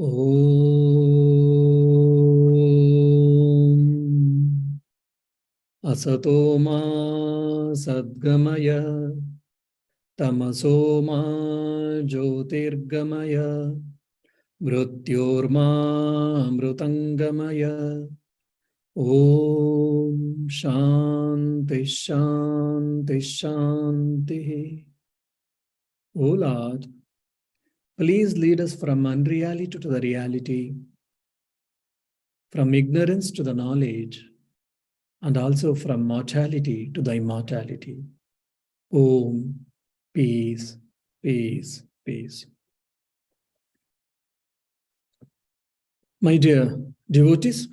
Om Asato ma Sadgamaya Tamaso ma Jyotirgamaya Mrityorma Mrutangamaya. Om Shanti Shanti Shanti. O Lord, please lead us from unreality to the reality, from ignorance to the knowledge, and also from mortality to the immortality. Om, peace, peace, peace. My dear devotees,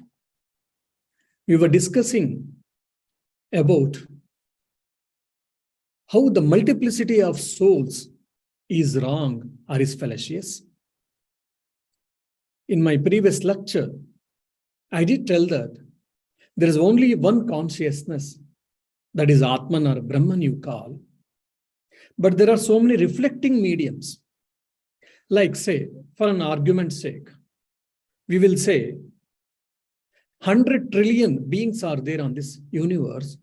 we were discussing about how the multiplicity of souls is wrong or is fallacious. In my previous lecture, I did tell that there is only one consciousness, that is Atman or Brahman you call, but there are so many reflecting mediums. Like, say, for an argument's sake, we will say 100 trillion beings are there on this universe.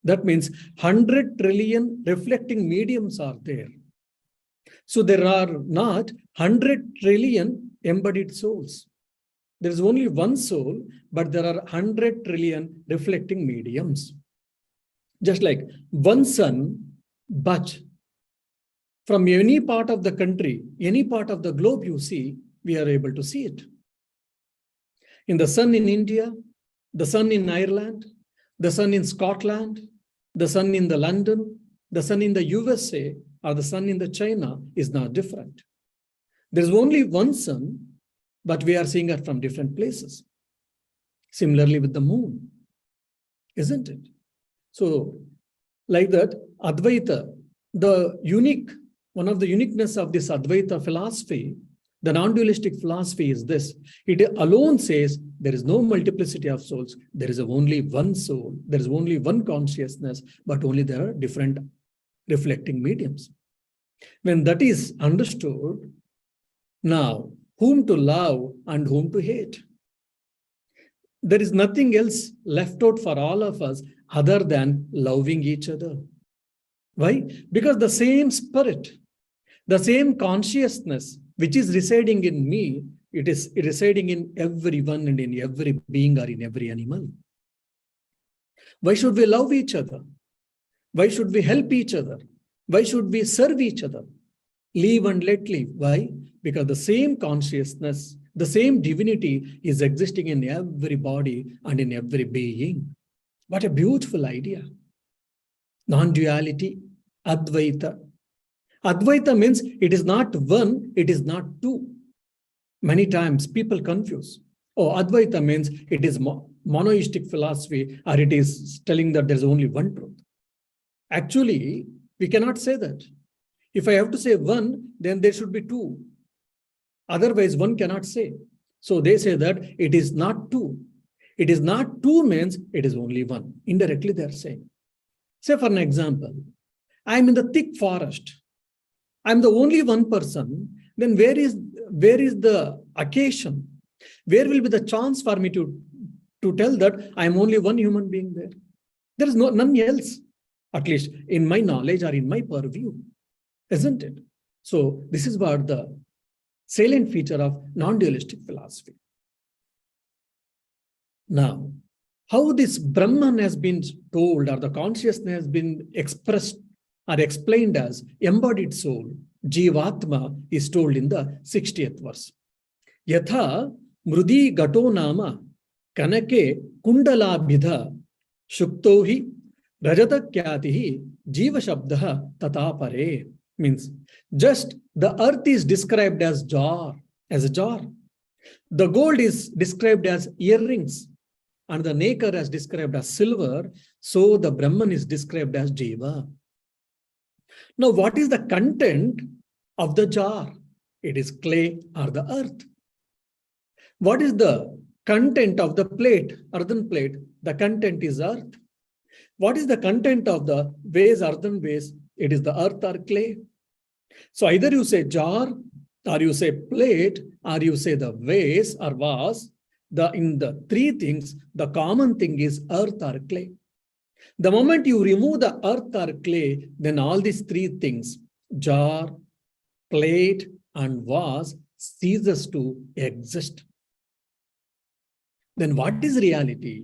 That means 100 trillion reflecting mediums are there. So there are not 100 trillion embodied souls. There is only one soul, but there are 100 trillion reflecting mediums. Just like one sun, but from any part of the country, any part of the globe you see, we are able to see it. In the sun in India, the sun in Ireland, the sun in Scotland, the sun in the London, the sun in the USA, or the sun in the China is not different. There's only one sun, but we are seeing it from different places. Similarly with the moon, isn't it? So, like that, Advaita, one of the uniqueness of this Advaita philosophy, the non-dualistic philosophy is this. It alone says there is no multiplicity of souls. There is only one soul. There is only one consciousness, but only there are different reflecting mediums. When that is understood, now whom to love and whom to hate? There is nothing else left out for all of us other than loving each other. Why? Because the same spirit, the same consciousness which is residing in me, it is residing in everyone and in every being or in every animal. Why should we love each other? Why should we help each other? Why should we serve each other? Live and let live. Why? Because the same consciousness, the same divinity is existing in every body and in every being. What a beautiful idea. Non-duality, Advaita. Advaita means it is not one, it is not two. Many times people confuse. Oh, Advaita means it is monoistic philosophy, or it is telling that there is only one truth. Actually, we cannot say that. If I have to say one, then there should be two. Otherwise, one cannot say. So they say that it is not two. It is not two means it is only one. Indirectly, they are saying. Say for an example, I am in the thick forest. I am the only one person. Then where is the occasion? Where will be the chance for me to tell that I am only one human being there? There is none else, at least in my knowledge or in my purview, isn't it? So this is what the salient feature of non-dualistic philosophy. Now, how this Brahman has been told, or the consciousness has been expressed or explained as embodied soul, Jivatma, is told in the 60th verse. Yatha mrudi gato nama kanake kundalabhidha shuktohi rajata kyatihi jiva shabdaha tatapare. Means just the earth is described as a jar. The gold is described as earrings, and the nacre is described as silver. So the Brahman is described as Jiva. Now, what is the content of the jar? It is clay or the earth. What is the content of the plate, earthen plate? The content is earth. What is the content of the vase, earthen vase? It is the earth or clay. So either you say jar or you say plate, or you say the vase or vase, in the three things, the common thing is earth or clay. The moment you remove the earth or clay, then all these three things, jar, plate, and vase, ceases to exist. Then what is reality?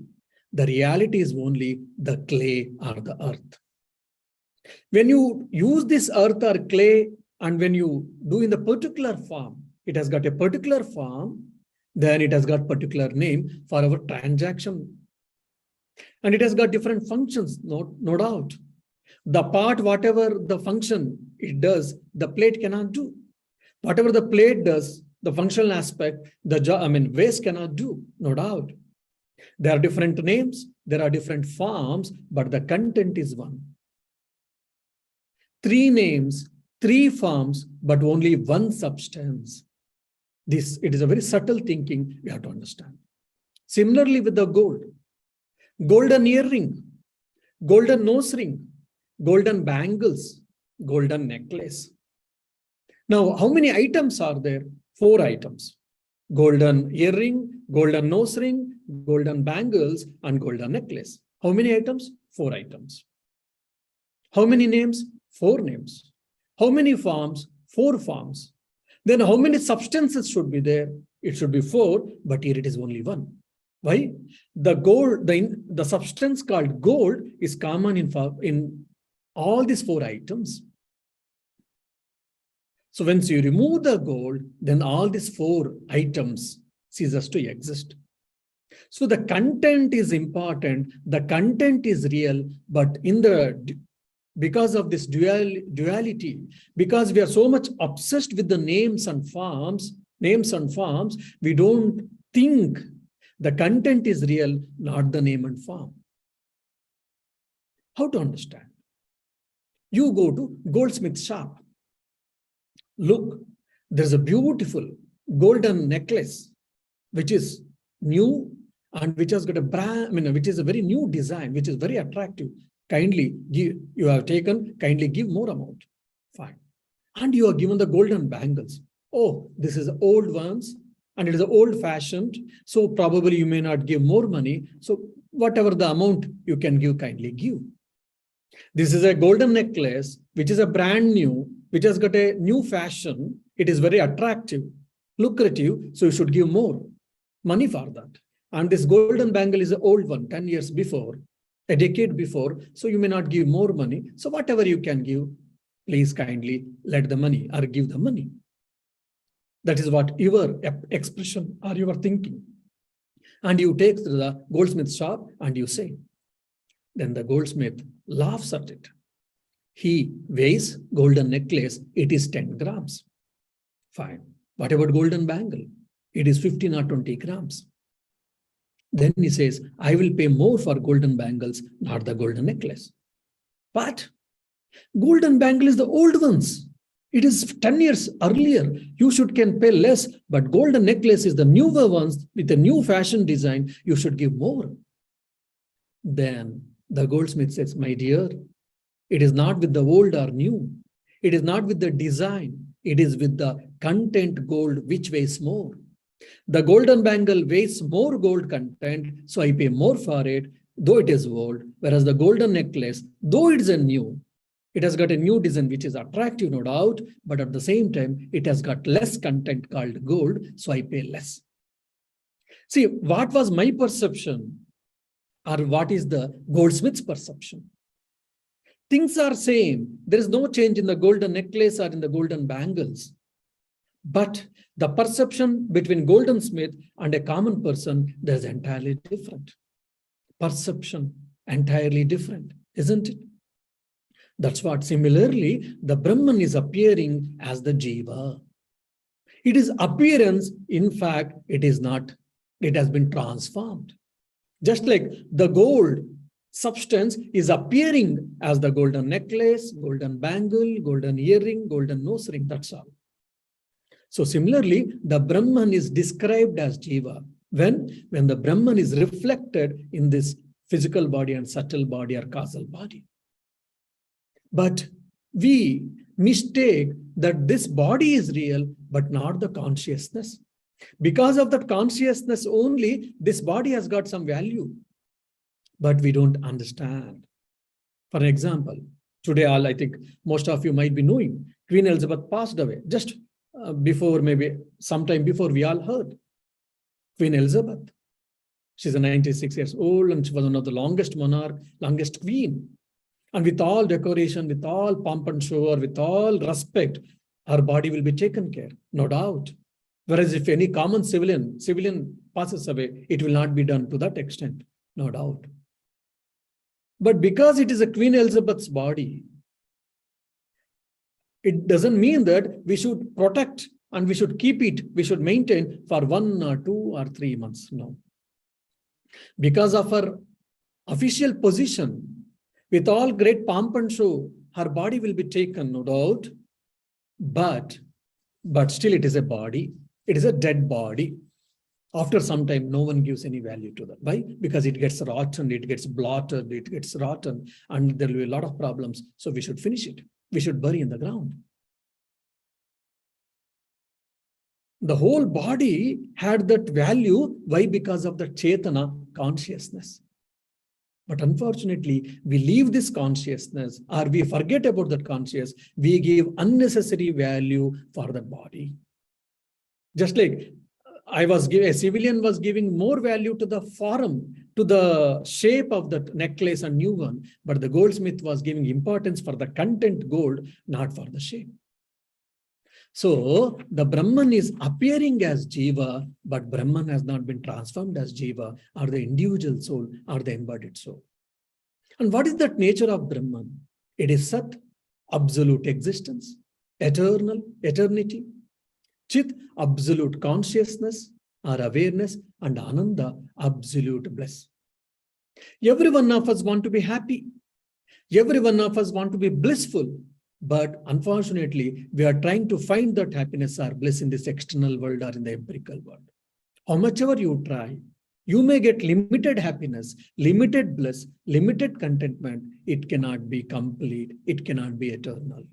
The reality is only the clay or the earth. When you use this earth or clay, and when you do in the particular form, it has got a particular form, then it has got particular name for our transaction. And it has got different functions, no doubt. The part, whatever the function it does, the plate cannot do. Whatever the plate does, the functional aspect, vase cannot do, no doubt. There are different names, there are different forms, but the content is one. Three names, three forms, but only one substance. It is a very subtle thinking we have to understand. Similarly with the gold, golden earring, golden nose ring, golden bangles, golden necklace. Now, how many items are there? 4 items. Golden earring, golden nose ring, golden bangles, and golden necklace. How many items? 4 items. How many names? 4 names. How many forms? 4 forms. Then how many substances should be there? It should be 4, but here it is only 1. Why? The gold, the substance called gold is common in all these 4 items. So once you remove the gold, then all these 4 items ceases to exist. So the content is important, the content is real, but because of this duality, because we are so much obsessed with the names and forms, we don't think the content is real, not the name and form. How to understand? You go to goldsmith shop. Look, there's a beautiful golden necklace, which is new and which has got which is a very new design, which is very attractive. Kindly give, you have taken, kindly give more amount. Fine. And you are given the golden bangles. Oh, this is old ones and it is old fashioned. So probably you may not give more money. So whatever the amount you can give, kindly give. This is a golden necklace, which is a brand new, which has got a new fashion. It is very attractive, lucrative. So you should give more money for that. And this golden bangle is an old one, 10 years before, a decade before. So you may not give more money. So whatever you can give, please kindly let the money or give the money. That is what your expression or your thinking. And you take to the goldsmith shop and you say. Then the goldsmith laughs at it. He weighs golden necklace, it is 10 grams. Fine. What about golden bangle? It is 15 or 20 grams. Then he says, I will pay more for golden bangles, not the golden necklace. But golden bangle is the old ones. It is 10 years earlier. You can pay less, but golden necklace is the newer ones with the new fashion design. You should give more. Then the goldsmith says, my dear, it is not with the old or new. It is not with the design. It is with the content gold which weighs more. The golden bangle weighs more gold content, so I pay more for it, though it is old. Whereas the golden necklace, though it is a new, it has got a new design which is attractive, no doubt, but at the same time, it has got less content called gold, so I pay less. See, what was my perception or what is the goldsmith's perception? Things are same. There is no change in the golden necklace or in the golden bangles. But the perception between goldsmith and a common person, there's entirely different. Perception, entirely different, isn't it? That's what similarly, the Brahman is appearing as the Jiva. It is appearance, in fact, it is not, it has been transformed. Just like the gold substance is appearing as the golden necklace, golden bangle, golden earring, golden nose ring, that's all. So similarly, the Brahman is described as Jiva. When the Brahman is reflected in this physical body and subtle body or causal body. But we mistake that this body is real, but not the consciousness. Because of that consciousness only, this body has got some value, but we don't understand. For example, today, I think most of you might be knowing, Queen Elizabeth passed away just before, maybe sometime before we all heard. Queen Elizabeth. She's 96 years old, and she was one of the longest monarch, longest queen. And with all decoration, with all pomp and show, with all respect, her body will be taken care, no doubt. Whereas if any common civilian passes away, it will not be done to that extent, no doubt. But because it is a Queen Elizabeth's body, it doesn't mean that we should protect and we should keep it, we should maintain for 1 or 2 or 3 months. No. Because of her official position, with all great pomp and show, her body will be taken, no doubt. But still it is a body. It is a dead body. After some time, no one gives any value to that. Why? Because it gets rotten, it gets blotted, it gets rotten, and there will be a lot of problems. So we should finish it. We should bury in the ground. The whole body had that value. Why? Because of the Chetana, consciousness. But unfortunately, we leave this consciousness, or we forget about that consciousness. We give unnecessary value for the body. Just like a civilian was giving more value to the form, to the shape of the necklace and new one, but the goldsmith was giving importance for the content gold, not for the shape. So the Brahman is appearing as Jiva, but Brahman has not been transformed as Jiva, or the individual soul, or the embodied soul. And what is that nature of Brahman? It is Sat, absolute existence, eternal, eternity. Chit, absolute consciousness or awareness, and Ananda, absolute bliss. Every one of us want to be happy. Every one of us want to be blissful. But unfortunately, we are trying to find that happiness or bliss in this external world or in the empirical world. How much ever you try, you may get limited happiness, limited bliss, limited contentment. It cannot be complete. It cannot be eternal.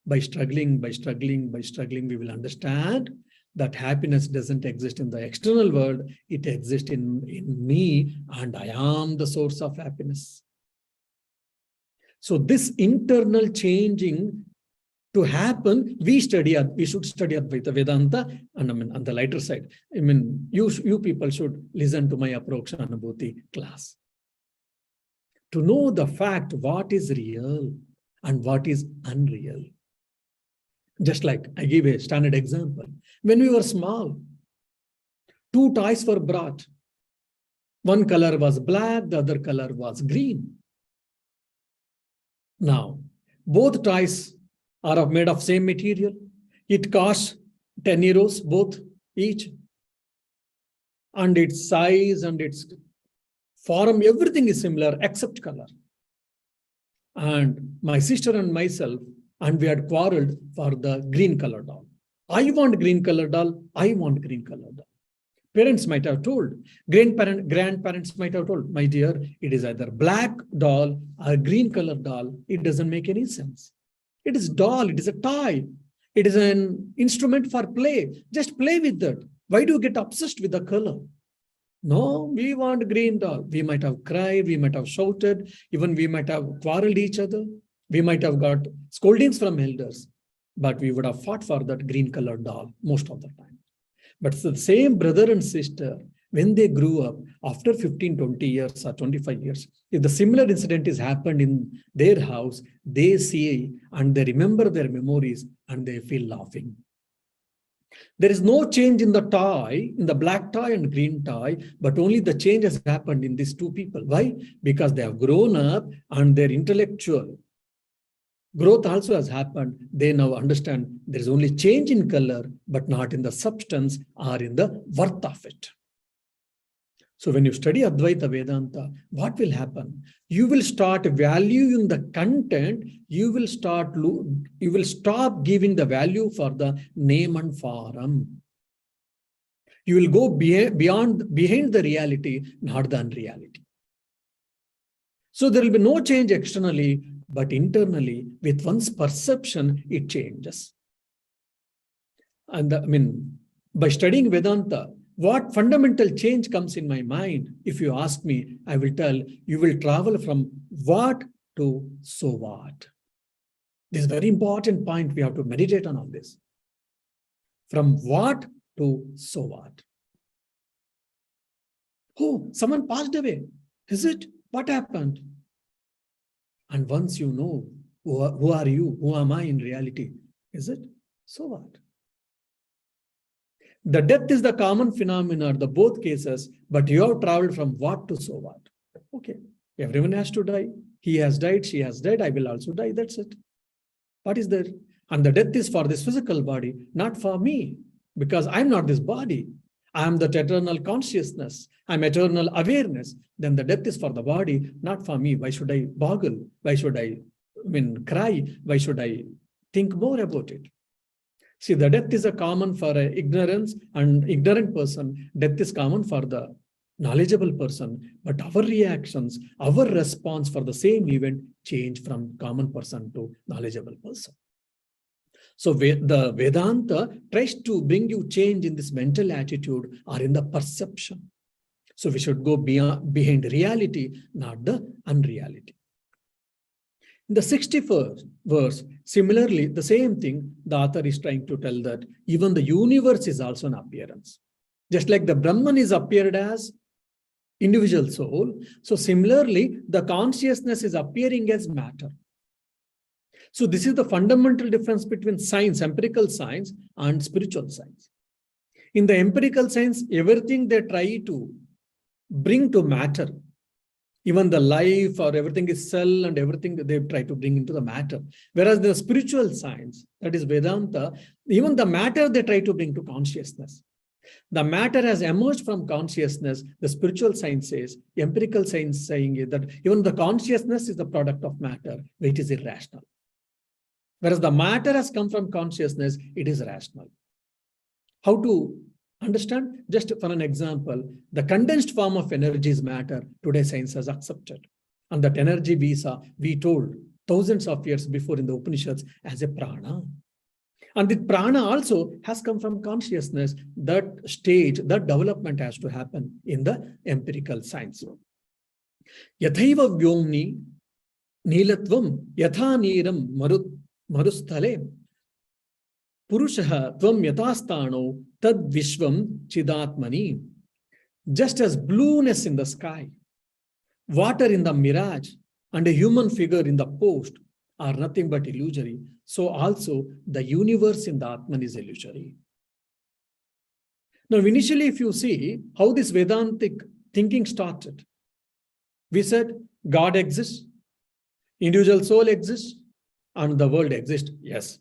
By struggling, we will understand that happiness doesn't exist in the external world. It exists in me, and I am the source of happiness. So this internal changing to happen, we should study Advaita Vedanta, and on the lighter side, you people should listen to my Aparokshanubhuti class. To know the fact what is real and what is unreal. Just like I give a standard example. When we were small, 2 toys were brought. One color was black, the other color was green. Now, both toys are made of same material. It costs 10 euros, both each. And its size and its form, everything is similar except color. And my sister and myself, and we had quarreled for the green color doll. I want green color doll. I want green color doll. Parents might have told, grandparents might have told, my dear, it is either black doll or green color doll. It doesn't make any sense. It is doll. It is a toy. It is an instrument for play. Just play with that. Why do you get obsessed with the color? No, we want green doll. We might have cried. We might have shouted. Even we might have quarreled each other. We might have got scoldings from elders, but we would have fought for that green colored doll most of the time. But the same brother and sister, when they grew up after 15, 20 years or 25 years, if the similar incident is happened in their house, they see and they remember their memories and they feel laughing. There is no change in the toy, in the black toy and green toy, but only the change has happened in these 2 people. Why? Because they have grown up and their intellectual growth also has happened. They now understand there is only change in color, but not in the substance or in the worth of it. So when you study Advaita Vedanta, what will happen? You will start valuing the content. You will stop giving the value for the name and form. You will go behind the reality, not the unreality. So there will be no change externally, but internally, with one's perception, it changes. And by studying Vedanta, what fundamental change comes in my mind? If you ask me, I will tell you will travel from what to so what. This is a very important point. We have to meditate on all this. From what to so what. Oh, someone passed away. Is it? What happened? And once you know who are you, who am I in reality, is it? So what? The death is the common phenomenon, the both cases, but you have traveled from what to so what. Okay, everyone has to die. He has died, she has died, I will also die. That's it. What is there? And the death is for this physical body, not for me, because I'm not this body. I am that eternal consciousness. I'm eternal awareness. Then the death is for the body, not for me. Why should I boggle? Why should I cry? Why should I think more about it? See, the death is a common for an ignorance and ignorant person. Death is common for the knowledgeable person. But our reactions, our response for the same event change from common person to knowledgeable person. So the Vedanta tries to bring you change in this mental attitude or in the perception. So we should go behind reality, not the unreality. In the 61st verse, similarly, the same thing, the author is trying to tell that even the universe is also an appearance. Just like the Brahman is appeared as individual soul, so similarly, the consciousness is appearing as matter. So this is the fundamental difference between science, empirical science, and spiritual science. In the empirical science, everything they try to bring to matter, even the life or everything is cell and everything they try to bring into the matter. Whereas the spiritual science, that is Vedanta, even the matter they try to bring to consciousness. The matter has emerged from consciousness. The spiritual science says, empirical science saying that even the consciousness is the product of matter, which is irrational. Whereas the matter has come from consciousness, it is rational. How to understand? Just for an example, the condensed form of energy is matter. Today science has accepted. And that energy we told thousands of years before in the Upanishads as a prana. And the prana also has come from consciousness. That stage, that development has to happen in the empirical science. Yathaiva vyomni nilatvam yatha neeram marusthale purushaha tvam yatastano tad vishvam chidatmani. Just as blueness in the sky, water in the mirage, and a human figure in the post are nothing but illusory, so also the universe in the Atman is illusory. Now, initially, if you see how this Vedantic thinking started, we said God exists, individual soul exists, and the world exists. Yes.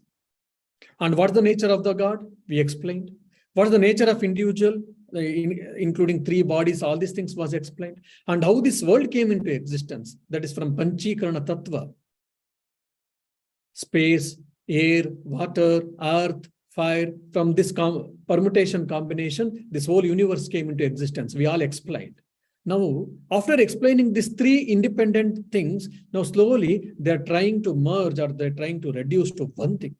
And what's the nature of the God? We explained. What's the nature of individual, including three bodies, all these things was explained. And how this world came into existence, that is from Panchikarana Tattva. Space, air, water, earth, fire, from this permutation combination, this whole universe came into existence. We all explained. Now, after explaining these three independent things, now slowly they're trying to merge or they're trying to reduce to one thing.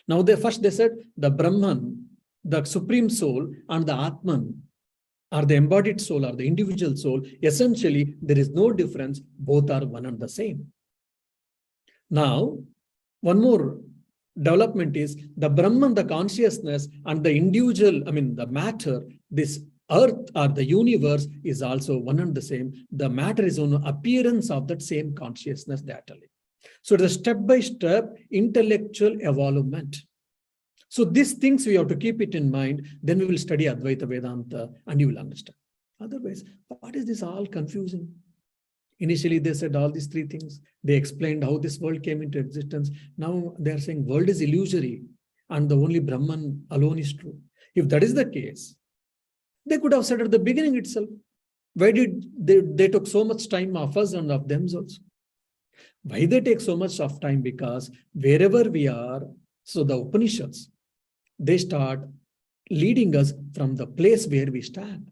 Now, they said the Brahman, the supreme soul, and the Atman, or the embodied soul or the individual soul. Essentially, there is no difference. Both are one and the same. Now, one more development is the Brahman, the consciousness, and the individual, the matter, this earth or the universe is also one and the same. The matter is an appearance of that same consciousness laterally. So it is step-by-step intellectual evolvement. So these things we have to keep it in mind. Then we will study Advaita Vedanta and you will understand. Otherwise, what is this all confusing? Initially, they said all these three things. They explained how this world came into existence. Now they are saying world is illusory and the only Brahman alone is true. If that is the case, they could have said at the beginning itself. Why did they took so much time of us and of themselves? Why they take so much of time? Because wherever we are, so the Upanishads, they start leading us from the place where we stand.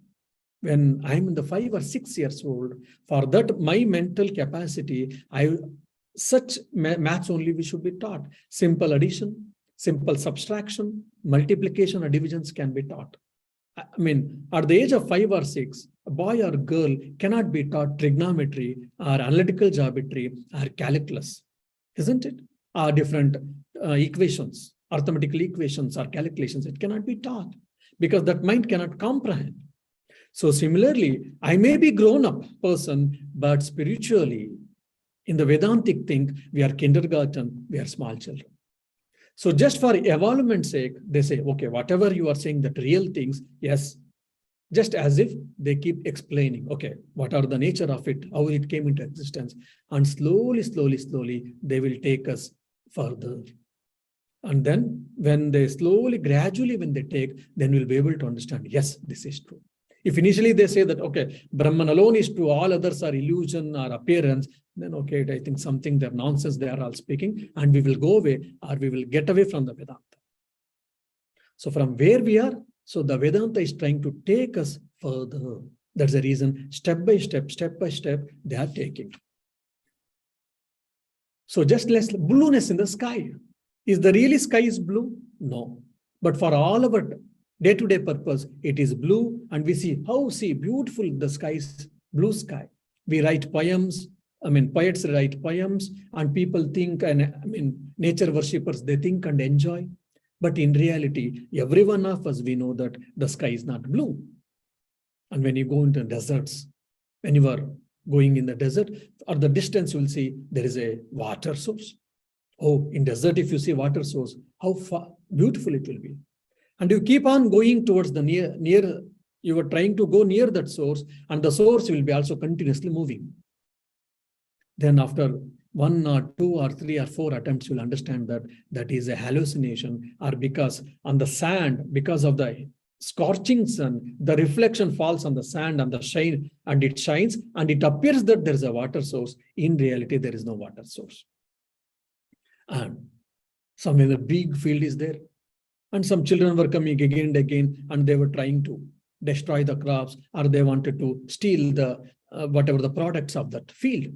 When I'm in the 5 or 6 years old, for that, my mental capacity, such maths only we should be taught. Simple addition, simple subtraction, multiplication or divisions can be taught. I mean, at the age of 5 or 6, a boy or girl cannot be taught trigonometry or analytical geometry or calculus, isn't it? Or different equations, arithmetical equations or calculations. It cannot be taught because that mind cannot comprehend. So similarly, I may be grown-up person, but spiritually, in the Vedantic thing, we are kindergarten, we are small children. So just for evolvement's sake, they say, okay, whatever you are saying, that real things, yes, just as if they keep explaining, okay, what are the nature of it, how it came into existence, and slowly, they will take us further. And then when they slowly, gradually, when they take, then we'll be able to understand, yes, this is true. If initially they say that, okay, Brahman alone is true, all others are illusion or appearance, then okay, I think something they're nonsense they are all speaking, and we will go away or we will get away from the Vedanta. So from where we are, so the Vedanta is trying to take us further. That's the reason, step by step, they are taking. So just less blueness in the sky. Is the really sky is blue? No. But for all of our day-to-day purpose, it is blue, and we see how beautiful the sky is, blue sky. We write poems, poets write poems, and people think, and nature worshippers, they think and enjoy. But in reality, every one of us, we know that the sky is not blue. And when you go into deserts, when you are going in the desert, or the distance, you will see there is a water source. Oh, in desert, if you see water source, how beautiful it will be. And you keep on going towards the near, you are trying to go near that source, and the source will be also continuously moving. Then after 1 or 2 or 3 or 4 attempts, you'll understand that that is a hallucination, or because on the sand, because of the scorching sun, the reflection falls on the sand and the shine, and it shines, and it appears that there is a water source. In reality, there is no water source. And somewhere the big field is there. And some children were coming again and again, and they were trying to destroy the crops, or they wanted to steal the whatever the products of that field.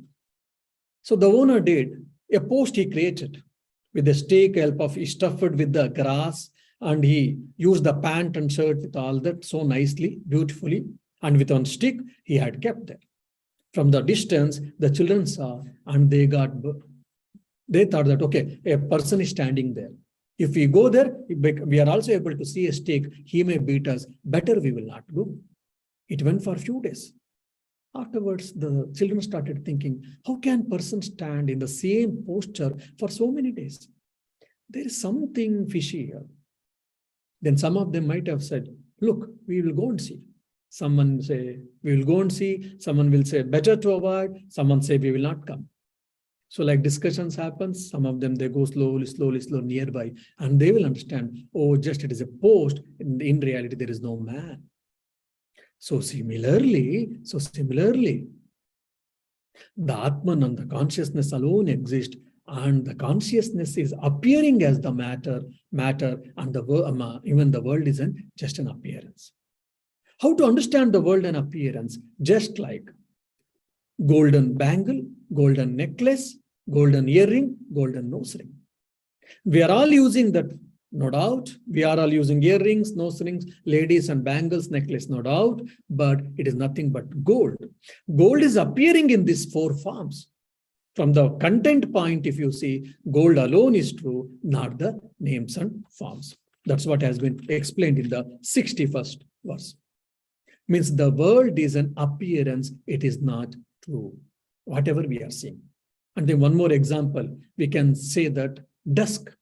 So the owner did a post he created with a stake help of, he stuffed with the grass, and he used the pant and shirt with all that so nicely, beautifully, and with one stick he had kept there. From the distance, the children saw, and they thought that, okay, a person is standing there. If we go there, we are also able to see a stake. He may beat us. Better we will not go. It went for a few days. Afterwards, the children started thinking, how can person stand in the same posture for so many days? There is something fishy here. Then some of them might have said, look, we will go and see. Someone say, we will go and see. Someone will say, better to avoid. Someone say, we will not come. So like discussions happen, some of them, they go slowly nearby, and they will understand, oh, just it is a post. In reality, there is no man. So similarly, the Atman and the consciousness alone exist, and the consciousness is appearing as the matter, and even the world isn't just an appearance. How to understand the world and appearance? Just like golden bangle, golden necklace, golden earring, golden nose ring. We are all using that, no doubt. We are all using earrings, nose rings, ladies and bangles, necklace, no doubt. But it is nothing but gold. Gold is appearing in these 4 forms. From the content point, if you see, gold alone is true, not the names and forms. That's what has been explained in the 61st verse. Means the world is an appearance, it is not true, whatever we are seeing. And then one more example, we can say that dusk.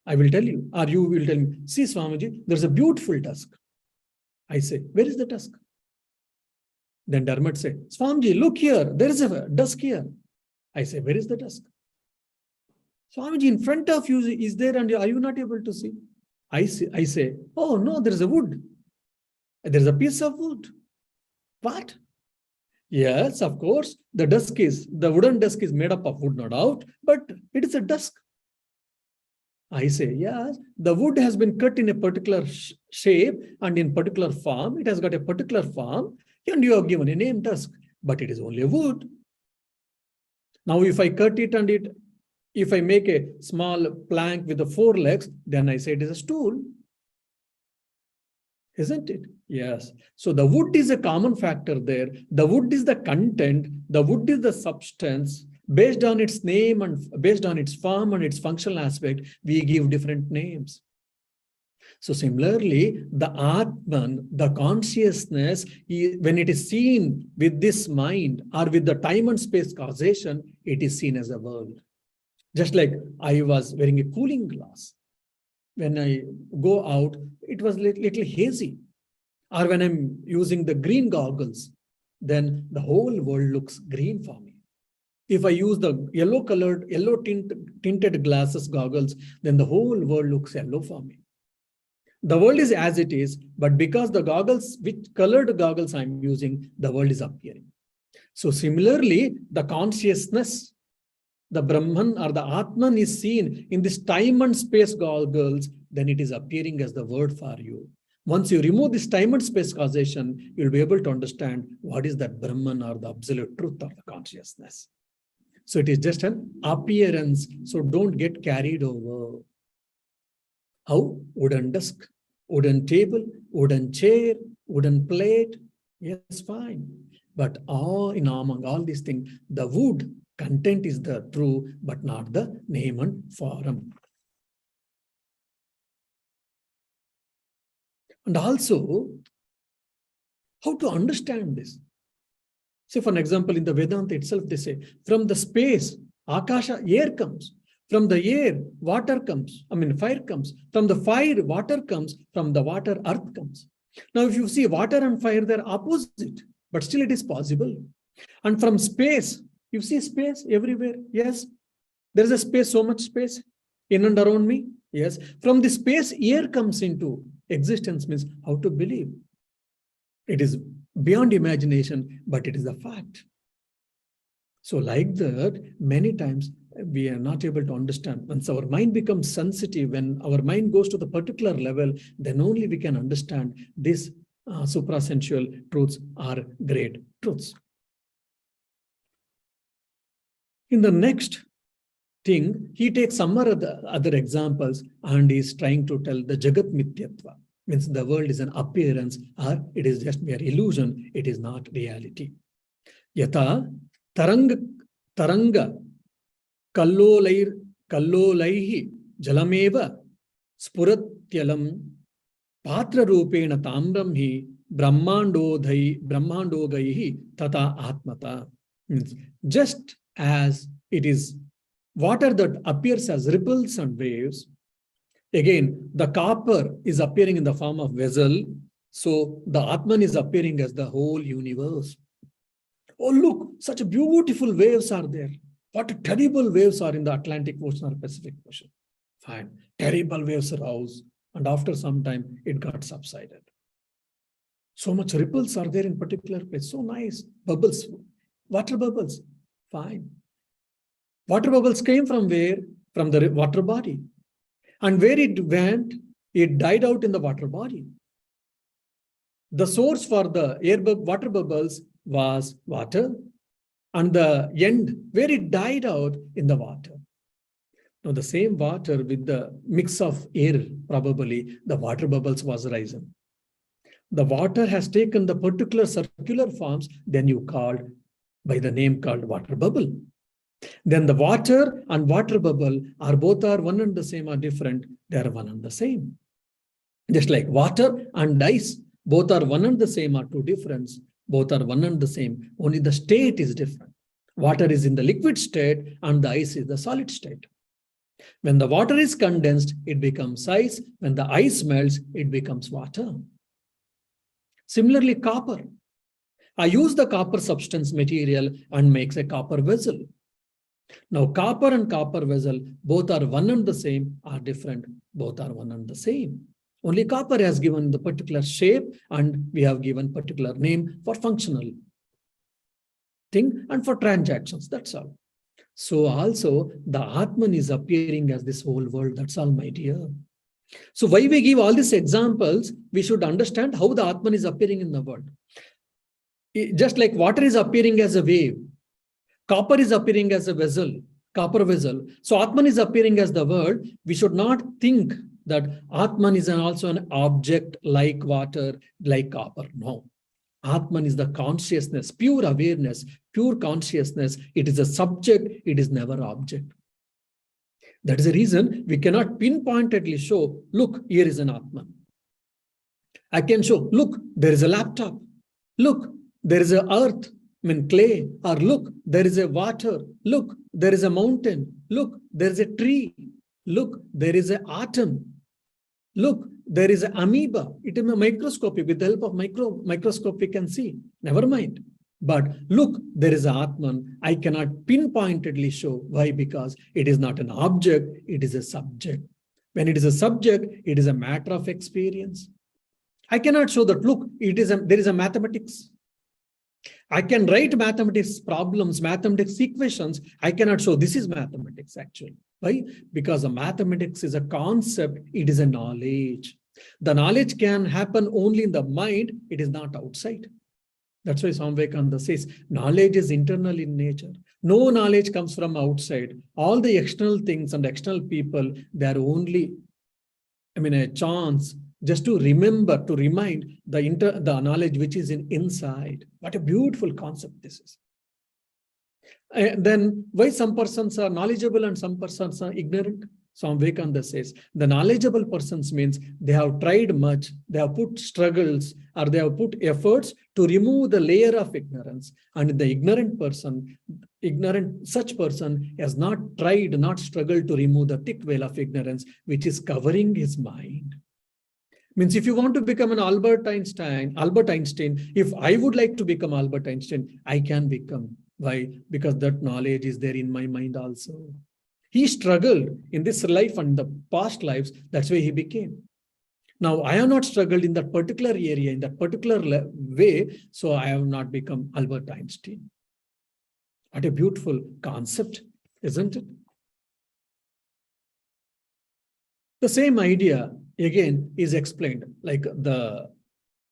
I will tell you, or you will tell me, see Swamiji, there's a beautiful dusk. I say, where is the dusk? Then Dharmat say, Swamiji, look here, there is a dusk here. I say, where is the dusk? Swamiji, in front of you is there, and are you not able to see? I say, oh no, there is a wood. There is a piece of wood. What? Yes, of course, the wooden dusk is made up of wood, no doubt, but it is a dusk. I say, yes, the wood has been cut in a particular shape and in particular form. It has got a particular form, and you have given a name dusk, but it is only a wood. Now, if I cut it and if I make a small plank with the 4 legs, then I say it is a stool. Isn't it? Yes. So the wood is a common factor there. The wood is the content. The wood is the substance. Based on its name and based on its form and its functional aspect, we give different names. So similarly, the Atman, the consciousness, when it is seen with this mind or with the time and space causation, it is seen as a world. Just like I was wearing a cooling glass. When I go out, it was little hazy. Or when I'm using the green goggles, then the whole world looks green for me. If I use the yellow tinted glasses goggles, then the whole world looks yellow for me. The world is as it is, but because the goggles, which colored goggles I'm using, the world is appearing. So similarly, the consciousness, the Brahman or the Atman is seen in this time and space goggles, then it is appearing as the word for you. Once you remove this time and space causation, you'll be able to understand what is that Brahman or the absolute truth of the consciousness. So it is just an appearance. So don't get carried over. How? Wooden desk, wooden table, wooden chair, wooden plate. Yes, fine. But among all these things, the wood content is the true, but not the name and form. And also, how to understand this? Say, for an example, in the Vedanta itself, they say, from the space, Akasha, air comes. From the air, water comes. Fire comes. From the fire, water comes. From the water, earth comes. Now, if you see water and fire, they're opposite, but still it is possible. And from space, you see space everywhere. Yes, there is a space, so much space in and around me. Yes, from the space, air comes into existence, means how to believe. It is beyond imagination, but it is a fact. So like that, many times we are not able to understand. Once our mind becomes sensitive, when our mind goes to the particular level, then only we can understand these suprasensual truths are great truths. In the next thing, he takes some other examples and is trying to tell the Jagat Mithyatva. Means the world is an appearance or it is just mere illusion. It is not reality. Yata taranga kallolaihi jalameva spuratyalam patra rupena tamramhi brahmandogaihi tata atmata. Means just as it is water that appears as ripples and waves, again, the copper is appearing in the form of vessel. So the Atman is appearing as the whole universe. Oh, look, such beautiful waves are there. What terrible waves are in the Atlantic Ocean or Pacific Ocean. Fine. Terrible waves arose. And after some time, it got subsided. So much ripples are there in particular place. So nice. Bubbles. Water bubbles. Fine. Water bubbles came from where? From the water body. And where it went, it died out in the water body. The source for the water bubbles was water, and the end, where it died out, in the water. Now, the same water with the mix of air, probably the water bubbles was rising. The water has taken the particular circular forms, then you called by the name called water bubble. Then the water and water bubble are both are one and the same or different. They are one and the same. Just like water and ice, both are one and the same or two different. Both are one and the same. Only the state is different. Water is in the liquid state and the ice is the solid state. When the water is condensed, it becomes ice. When the ice melts, it becomes water. Similarly, copper. I use the copper substance material and makes a copper vessel. Now, copper and copper vessel, both are one and the same, are different. Both are one and the same. Only copper has given the particular shape and we have given particular name for functional thing and for transactions. That's all. So also the Atman is appearing as this whole world. That's all, my dear. So why we give all these examples, we should understand how the Atman is appearing in the world. Just like water is appearing as a wave, Copper is appearing as a vessel, copper vessel. So Atman is appearing as the world. We should not think that Atman is also an object like water, like copper. No. Atman is the consciousness, pure awareness, pure consciousness. It is a subject, it is never object. That is the reason we cannot pinpointedly show, look, here is an Atman. I can show, look, there is a laptop. Look, there is a earth, clay. Or look, there is a water. Look, there is a mountain. Look, there is a tree. Look, there is an atom. Look, there is an amoeba. It is microscopic. With the help of microscope, we can see. Never mind. But look, there is an Atman. I cannot pinpointedly show. Why? Because it is not an object, it is a subject. When it is a subject, it is a matter of experience. I cannot show that, look, there is a mathematics. I can write mathematics problems, mathematics equations. I cannot show this is mathematics actually. Why? Because the mathematics is a concept, it is a knowledge. The knowledge can happen only in the mind, it is not outside. That's why Swami Vivekananda says, knowledge is internal in nature. No knowledge comes from outside. All the external things and external people, they are only, a chance just to remember, to remind the knowledge which is inside. What a beautiful concept this is. And then why some persons are knowledgeable and some persons are ignorant? Swami Vivekananda says, the knowledgeable persons means they have tried much, they have put struggles or they have put efforts to remove the layer of ignorance. And the such person has not tried, not struggled to remove the thick veil of ignorance, which is covering his mind. Means if you want to become an Albert Einstein, if I would like to become Albert Einstein, I can become. Why? Because that knowledge is there in my mind also. He struggled in this life and the past lives. That's why he became. Now, I have not struggled in that particular area, in that particular way. So I have not become Albert Einstein. What a beautiful concept, isn't it? The same idea, again, is explained like the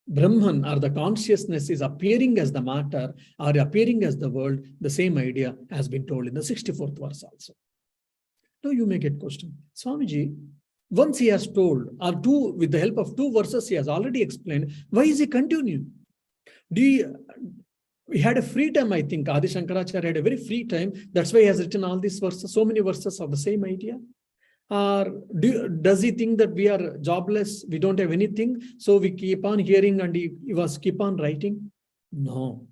Brahman or the consciousness is appearing as the matter or appearing as the world. The same idea has been told in the 64th verse also. Now you may get question. Swamiji, once he has told, or with the help of 2 verses, he has already explained, why is he continuing? We had a free time, I think. Adi Shankaracharya had a very free time. That's why he has written all these verses, so many verses of the same idea. Or does he think that we are jobless, we don't have anything, so we keep on hearing and he was keep on writing? No.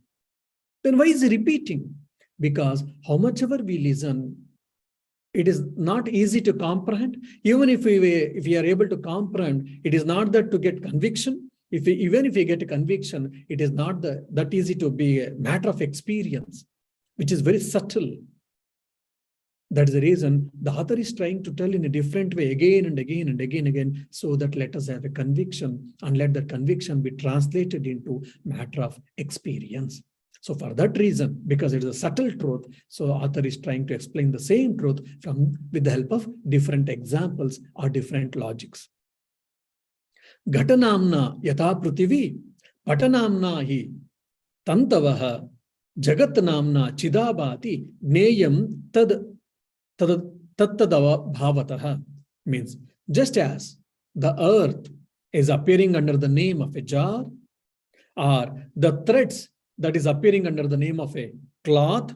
Then why is he repeating? Because how much ever we listen, it is not easy to comprehend. Even if we are able to comprehend, it is not that to get conviction. Even if we get a conviction, it is not that easy to be a matter of experience, which is very subtle. That is the reason the author is trying to tell in a different way again and again and again, so that let us have a conviction and let that conviction be translated into matter of experience. So for that reason, because it is a subtle truth, so author is trying to explain the same truth with the help of different examples or different logics. Ghatanamna yatha pruthivi patanamna hi tantavaha jagatnamna chidabhati neyam tattadava bhavataha. Means just as the earth is appearing under the name of a jar, or the threads that is appearing under the name of a cloth,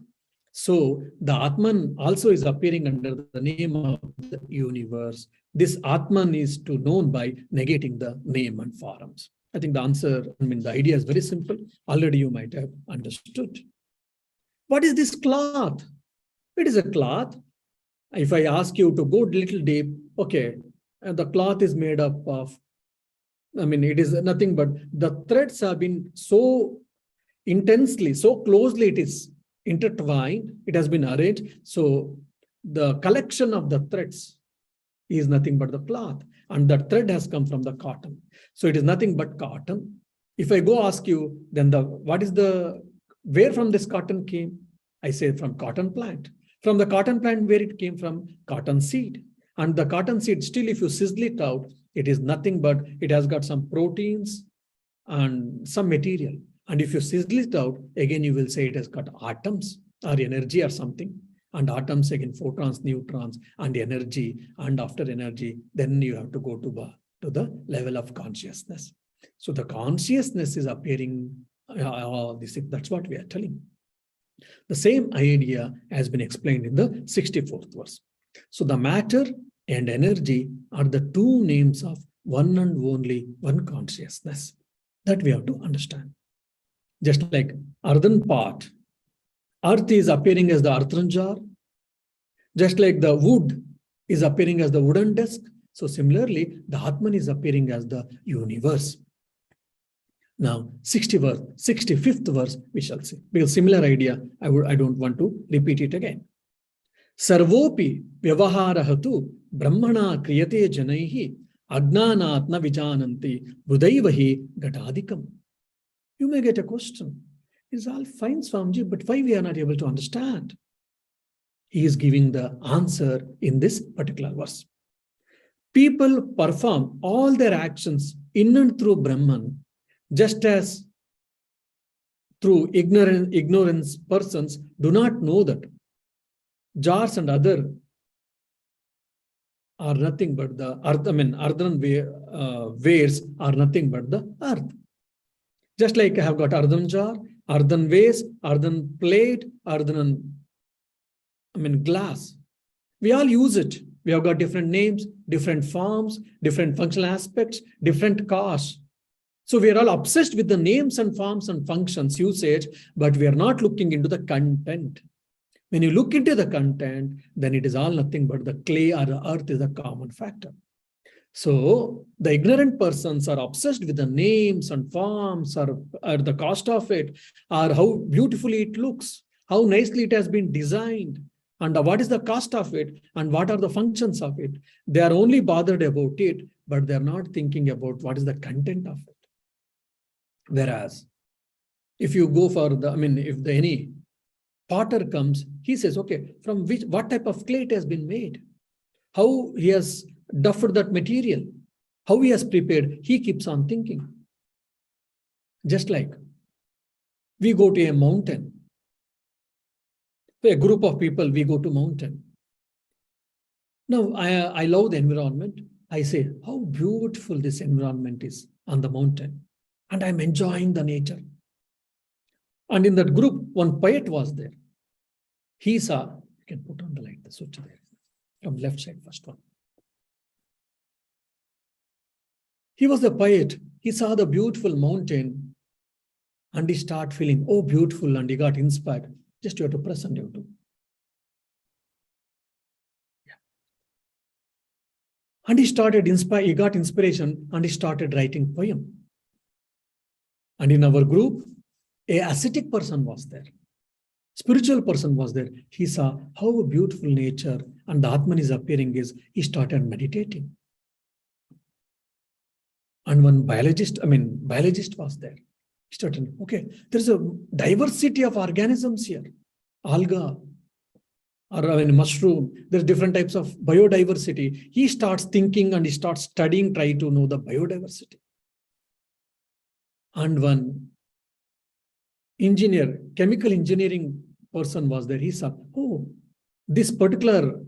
so the Atman also is appearing under the name of the universe. This Atman is to known by negating the name and forms. I think the answer, the idea is very simple. Already you might have understood. What is this cloth? It is a cloth. If I ask you to go a little deep, okay, and the cloth is made up of, it is nothing but the threads have been so intensely, so closely it is intertwined, it has been arranged. So the collection of the threads is nothing but the cloth, and that thread has come from the cotton. So it is nothing but cotton. If I go ask you, then where from this cotton came? I say from cotton plant. From the cotton plant, where it came from? Cotton seed. And the cotton seed, still if you sizzle it out, it is nothing but it has got some proteins and some material. And if you sizzle it out, again, you will say it has got atoms. or energy or something, and atoms again, photons, neutrons, and energy, and after energy, then you have to go to the level of consciousness. So the consciousness is appearing, that's what we are telling. The same idea has been explained in the 64th verse. So the matter and energy are the two names of one and only one consciousness. That we have to understand. Just like earthen pot, earth is appearing as the earthen jar. Just like the wood is appearing as the wooden desk. So similarly, the Atman is appearing as the universe. Now, 65th verse, we shall see. Because similar idea, I don't want to repeat it again. Sarvopi vyavaharahatu brahmana kriyate janaihi agnanatna vijananti budaivahi gatadikam. You may get a question. It's all fine, Swamiji, but why we are not able to understand? He is giving the answer in this particular verse. People perform all their actions in and through Brahman, just as through ignorance persons do not know that jars and other are nothing but the earth. Earthen wares are nothing but the earth. Just like I have got earthen jar, earthen vase, earthen plate, earthen glass. We all use it. We have got different names, different forms, different functional aspects, different costs. So we are all obsessed with the names and forms and functions usage, but we are not looking into the content. When you look into the content, then it is all nothing but the clay or the earth is a common factor. So the ignorant persons are obsessed with the names and forms or the cost of it, or how beautifully it looks, how nicely it has been designed, and what is the cost of it, and what are the functions of it. They are only bothered about it, but they are not thinking about what is the content of it. Whereas, if you go for any potter comes, he says, okay, from what type of clay it has been made, how he has duffed that material, how he has prepared, he keeps on thinking. Just like we go to a mountain, a group of people, we go to mountain. Now, I love the environment. I say, how beautiful this environment is on the mountain. And I'm enjoying the nature. And in that group, one poet was there. He saw, you can put on the light, the switch there, from left side, first one. He was a poet. He saw the beautiful mountain and he started feeling, oh, beautiful, and he got inspired. Just you have to press and you have to. Yeah. And he got inspiration and he started writing poem. And in our group, a ascetic person was there. Spiritual person was there. He saw how beautiful nature and the Atman is appearing is, he started meditating. And one biologist was there. He started, okay, there's a diversity of organisms here. Alga, or mushroom, there's different types of biodiversity. He starts thinking and he starts studying, trying to know the biodiversity. And one engineer, chemical engineering person was there. He saw, oh, this particular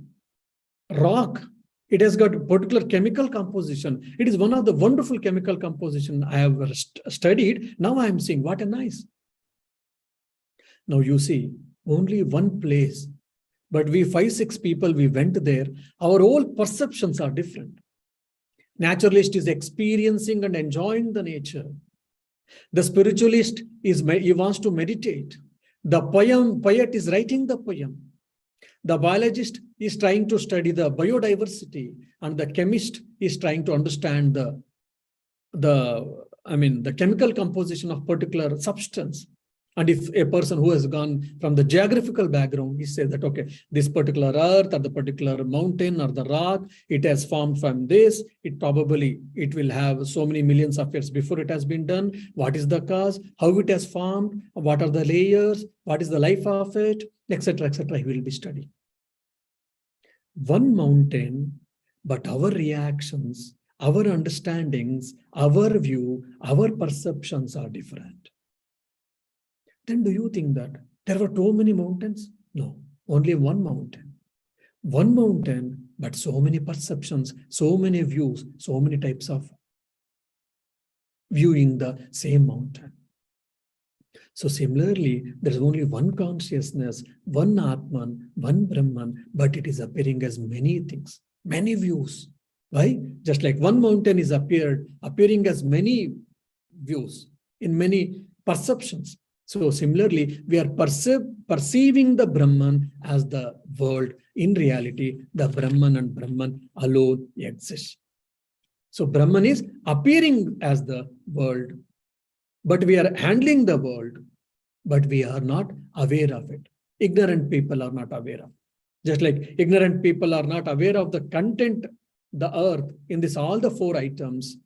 rock, it has got particular chemical composition. It is one of the wonderful chemical composition I have studied. Now I am seeing, what a nice. Now you see, only one place, but we 5-6 people, we went there. Our whole perceptions are different. Naturalist is experiencing and enjoying the nature. The spiritualist he wants to meditate. The poet is writing the poem. The biologist is trying to study the biodiversity, and the chemist is trying to understand the chemical composition of particular substance. And if a person who has gone from the geographical background, he says that, okay, this particular earth or the particular mountain or the rock, it has formed from this, it will have so many millions of years before it has been done. What is the cause? How it has formed? What are the layers? What is the life of it? Etc., etc. He will be studying. One mountain, but our reactions, our understandings, our view, our perceptions are different. Then do you think that There were too many mountains? No, only one mountain. One mountain, but so many perceptions, so many views, so many types of viewing the same mountain. So similarly, there is only one consciousness, one Atman, one Brahman, but it is appearing as many things, many views. Why? Just like one mountain is appearing as many views, in many perceptions. So similarly, we are perceiving the Brahman as the world. In reality, the Brahman and Brahman alone exist. So Brahman is appearing as the world, but we are handling the world, but we are not aware of it. Ignorant people are not aware of it. Just like ignorant people are not aware of the content, the earth, in this all the four items.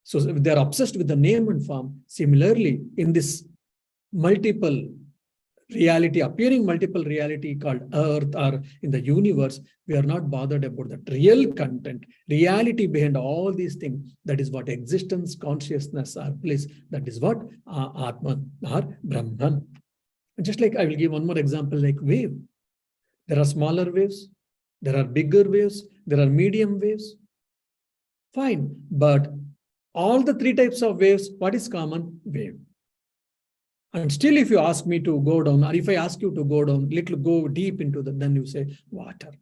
So they're obsessed with the name and form. Similarly, in this multiple reality, appearing multiple reality called earth or in the universe, we are not bothered about the real content, reality behind all these things. That is what existence, consciousness are bliss. That is what Atman or Brahman. Just like I will give one more example, like wave. There are smaller waves, there are bigger waves, there are medium waves. Fine, but all the three types of waves, what is common? Wave. And still, if you ask me to go down, or if I ask you to go down, go deep into that, then you say water.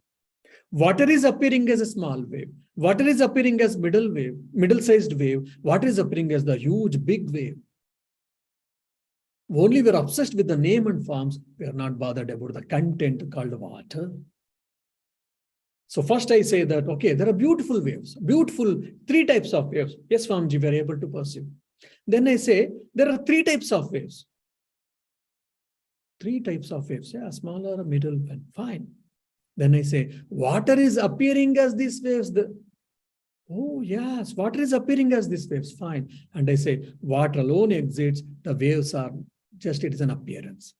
Water is appearing as a small wave. Water is appearing as middle-sized wave. Water is appearing as the huge, big wave. Only we are obsessed with the name and forms. We are not bothered about the content called water. So first I say that, okay, there are beautiful waves, beautiful three types of waves. Yes, Swamiji, we are able to perceive. Then I say, there are three types of waves. Three types of waves, yeah, smaller, middle, and fine. Then I say, water is appearing as these waves. Oh, yes, water is appearing as these waves, fine. And I say, water alone exists, the waves are just, it is an appearance.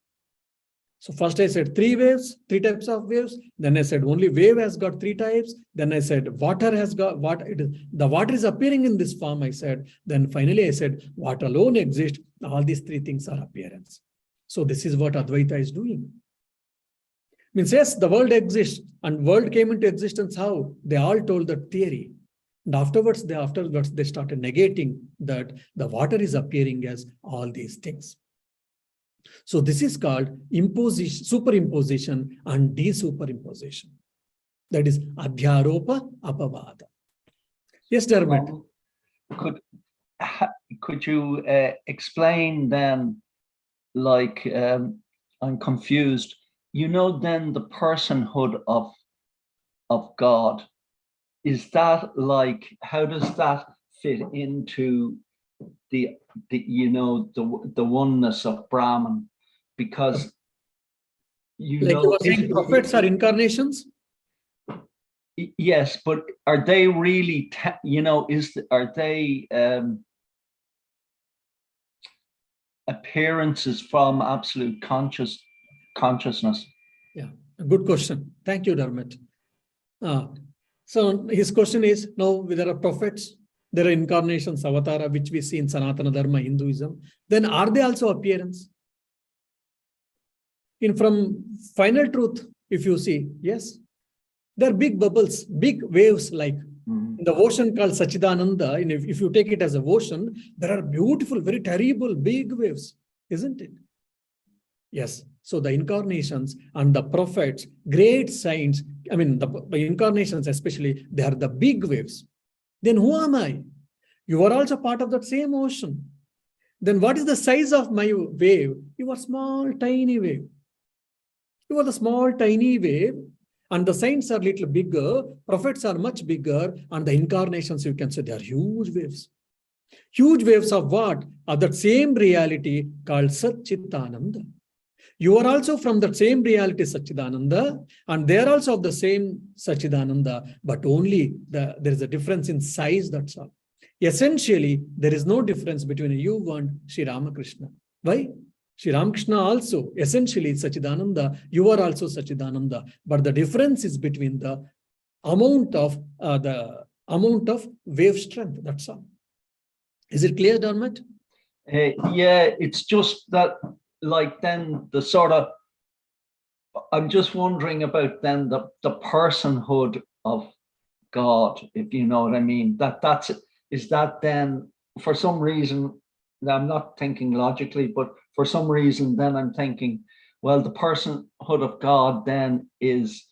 So first I said three waves, three types of waves. Then I said only wave has got three types. Then I said water has got what it is. The water is appearing in this form, I said. Then finally I said water alone exists. All these three things are appearance. So this is what Advaita is doing. Means yes, the world exists and world came into existence. How? They all told that theory. And afterwards they started negating that the water is appearing as all these things. So this is called imposition, superimposition and desuperimposition. That is Adhyaropa Apavada. Yes, Dermot. Could you explain then, like, I'm confused, then the personhood of God, is that like, how does that fit into the oneness of Brahman? Because like you were saying, prophets are incarnations. Yes, but are they really are they appearances from absolute consciousness? Yeah, a good question. Thank you, Dermot. So his question is, now there are prophets, there are incarnations, avatara, which we see in Sanatana Dharma, Hinduism. Then are they also appearance? From final truth, if you see, yes, they're big bubbles, big waves, like in the ocean called Sachidananda. If you take it as a ocean, there are beautiful, very terrible, big waves, isn't it? Yes. So the incarnations and the prophets, great saints, the incarnations especially, they are the big waves. Then who am I? You are also part of that same ocean. Then what is the size of my wave? You are small, tiny wave. You are the small, tiny wave, and the saints are little bigger, prophets are much bigger, and the incarnations, you can say, they are huge waves. Huge waves of what? Of that same reality called Satchitananda. You are also from the same reality, Satchidananda, and they are also of the same Satchidananda, but only there is a difference in size, that's all. Essentially, there is no difference between you and Sri Ramakrishna. Why? Sri Ramakrishna also, essentially, Satchidananda, you are also Satchidananda, but the difference is between the amount of wave strength, that's all. Is it clear, Dermot? Yeah, it's just that like then the sort of, I'm just wondering about then the personhood of God, if you know what I mean. Is that then for some reason, I'm not thinking logically, but for some reason then I'm thinking, well, the personhood of God then is